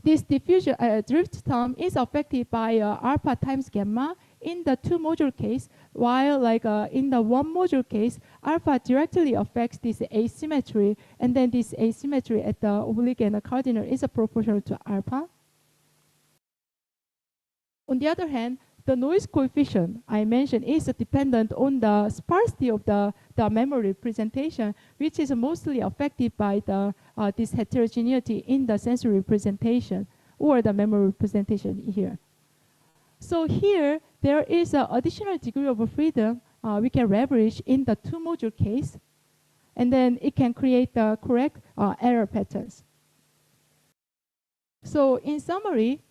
this diffusion drift term is affected by alpha times gamma in the two module case, while in the one module case, alpha directly affects this asymmetry, and then this asymmetry at the oblique and the cardinal is proportional to alpha. On the other hand, the noise coefficient I mentioned is dependent on the sparsity of the memory representation, which is mostly affected by this heterogeneity in the sensory representation or the memory representation here. So here, there is an additional degree of freedom we can leverage in the two module case, and then it can create the correct error patterns. So in summary,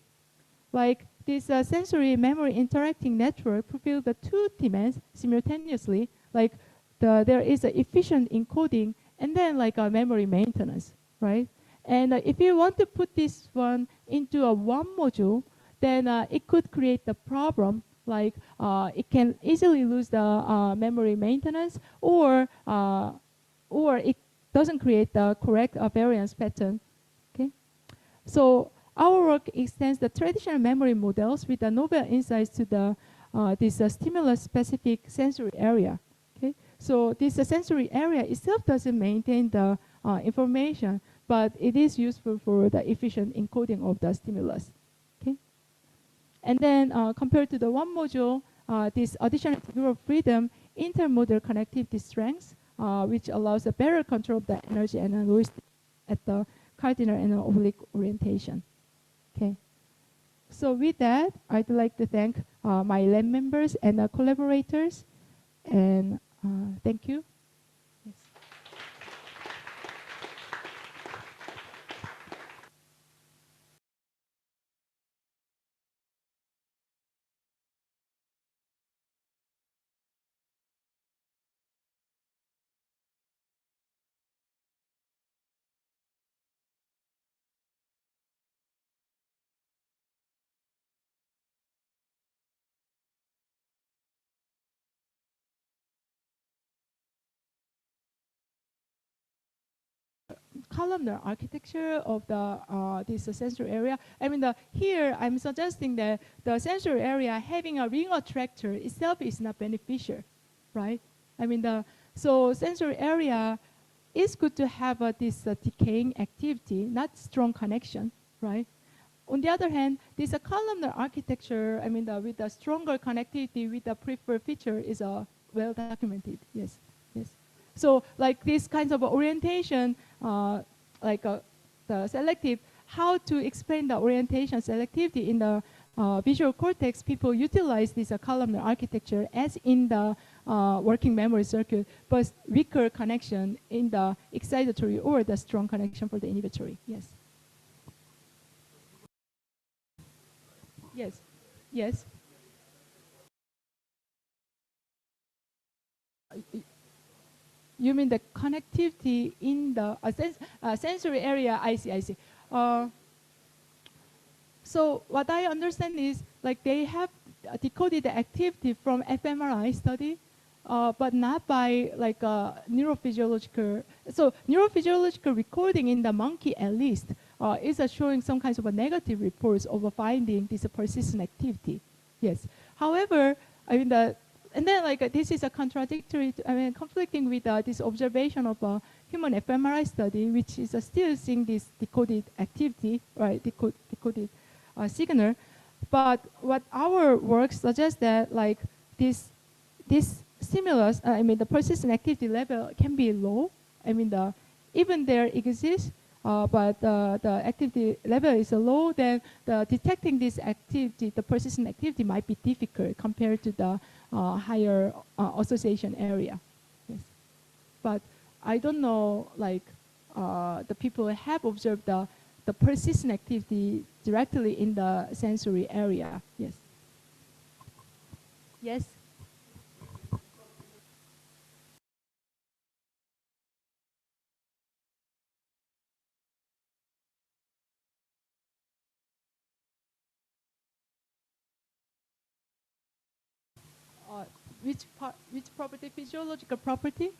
like this sensory memory interacting network fulfills the two demands simultaneously. Like there is an efficient encoding and then like a memory maintenance, right? And if you want to put this one into a one module, then it could create the problem like it can easily lose the memory maintenance, or it doesn't create the correct variance pattern. Okay, so our work extends the traditional memory models with the novel insights to the this stimulus-specific sensory area. Okay, so this sensory area itself doesn't maintain the information, but it is useful for the efficient encoding of the stimulus. Okay, and then compared to the one module, this additional degree of freedom, intermodal connectivity strength, which allows a better control of the energy and noise at the cardinal and oblique orientation. Okay, so with that, I'd like to thank my lab members and collaborators, and thank you. Yes. Columnar architecture of the this sensory area. Here I'm suggesting that the sensory area having a ring attractor itself is not beneficial, right? So sensory area is good to have this decaying activity, not strong connection, right? On the other hand, this columnar architecture, with the stronger connectivity with the preferred feature is well documented. Yes, yes. So like this kinds of orientation, the selective, how to explain the orientation selectivity in the visual cortex, people utilize this columnar architecture as in the working memory circuit, but weaker connection in the excitatory or the strong connection for the inhibitory. Yes. Yes. Yes. You mean the connectivity in the sensory area? I see, I see. So what I understand is like they have decoded the activity from fMRI study, but not by like neurophysiological. So neurophysiological recording in the monkey at least is showing some kinds of a negative reports of finding this persistent activity. Yes. However, and then this is a contradictory, conflicting with this observation of a human fMRI study, which is still seeing this decoded activity, right, decoded signal. But what our work suggests that this stimulus, the persistent activity level can be low, I mean, even there exists, but the activity level is low, then detecting this activity, the persistent activity might be difficult compared to the higher association area. Yes. But I don't know, like, the people have observed the persistent activity directly in the sensory area. Yes. Yes. Uh, which property? Physiological property?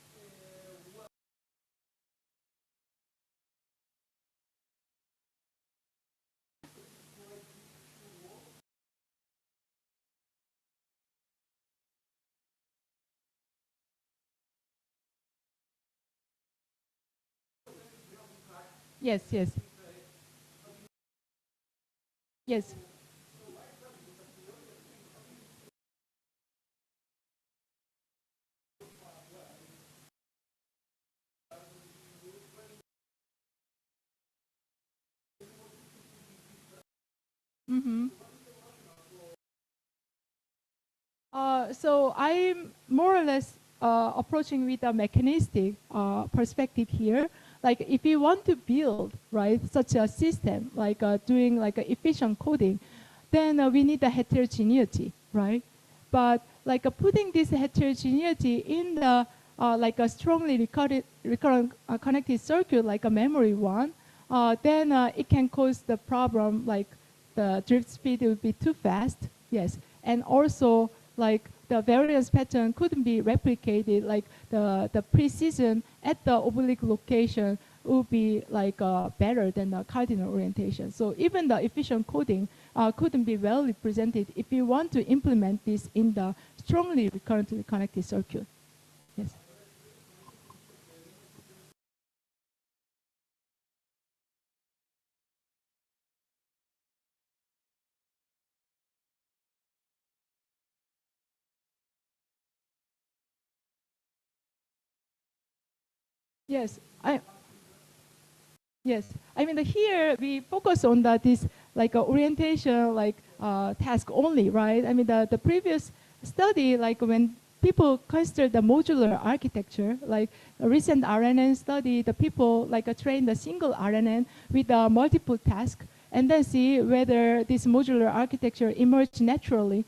Yes, yes. Yes. Mm-hmm. So I'm more or less approaching with a mechanistic perspective here. Like if you want to build, right, such a system, like doing like a efficient coding, then we need the heterogeneity, right? But like putting this heterogeneity in the like a strongly recurrent connected circuit, like a memory one, then it can cause the problem like the drift speed will be too fast. Yes, and also like the variance pattern couldn't be replicated, like the precision at the oblique location would be like better than the cardinal orientation. So even the efficient coding couldn't be well represented if you want to implement this in the strongly recurrently connected circuit. Yes. Yes. Yes, I mean here we focus on this like orientation like task only, right? I mean the previous study, like when people consider the modular architecture, like a recent RNN study, the people like train the single RNN with multiple tasks and then see whether this modular architecture emerged naturally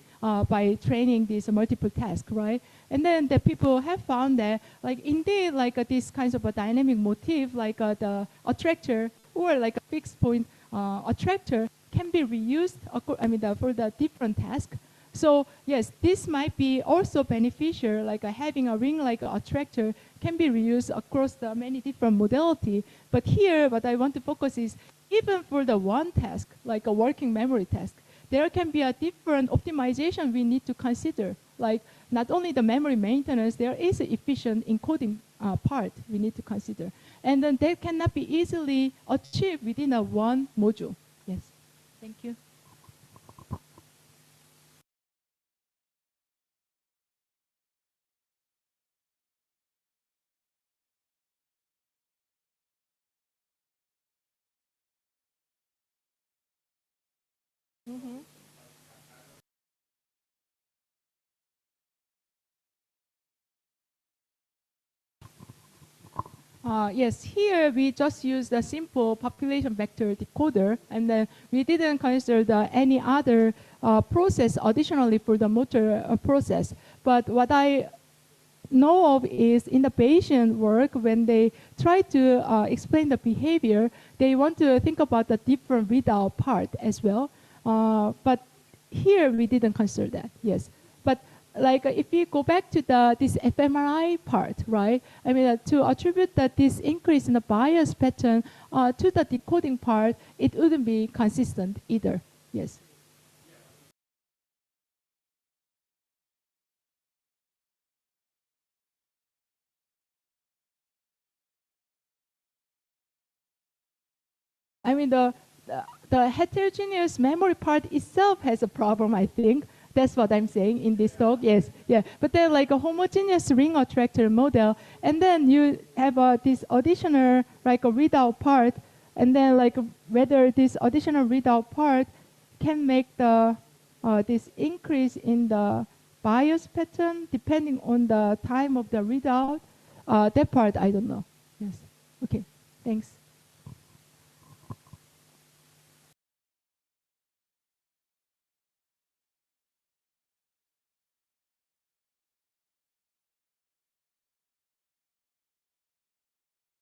by training these multiple tasks, right? And then the people have found that, like indeed, like these kinds of a dynamic motif, like the attractor or like a fixed point attractor, can be reused. I mean, for the different task. So yes, this might be also beneficial. Like having a ring like attractor can be reused across the many different modality. But here, what I want to focus is even for the one task, like a working memory task, there can be a different optimization we need to consider. Like not only the memory maintenance, there is an efficient encoding part we need to consider. And then that cannot be easily achieved within a one module. Yes. Thank you. Mm-hmm. Yes, here we just used a simple population vector decoder, and then we didn't consider any other process additionally for the motor process. But what I know of is in the Bayesian work, when they try to explain the behavior, they want to think about the different readout part as well. But here we didn't consider that, yes. But like if you go back to this fMRI part, right? I mean, to attribute this increase in the bias pattern to the decoding part, it wouldn't be consistent either. Yes. I mean, the heterogeneous memory part itself has a problem, I think. That's what I'm saying in this talk. Yes, yeah. But then like a homogeneous ring attractor model, and then you have this additional like a readout part, and then like whether this additional readout part can make the this increase in the bias pattern depending on the time of the readout. That part I don't know. Yes. Okay. Thanks.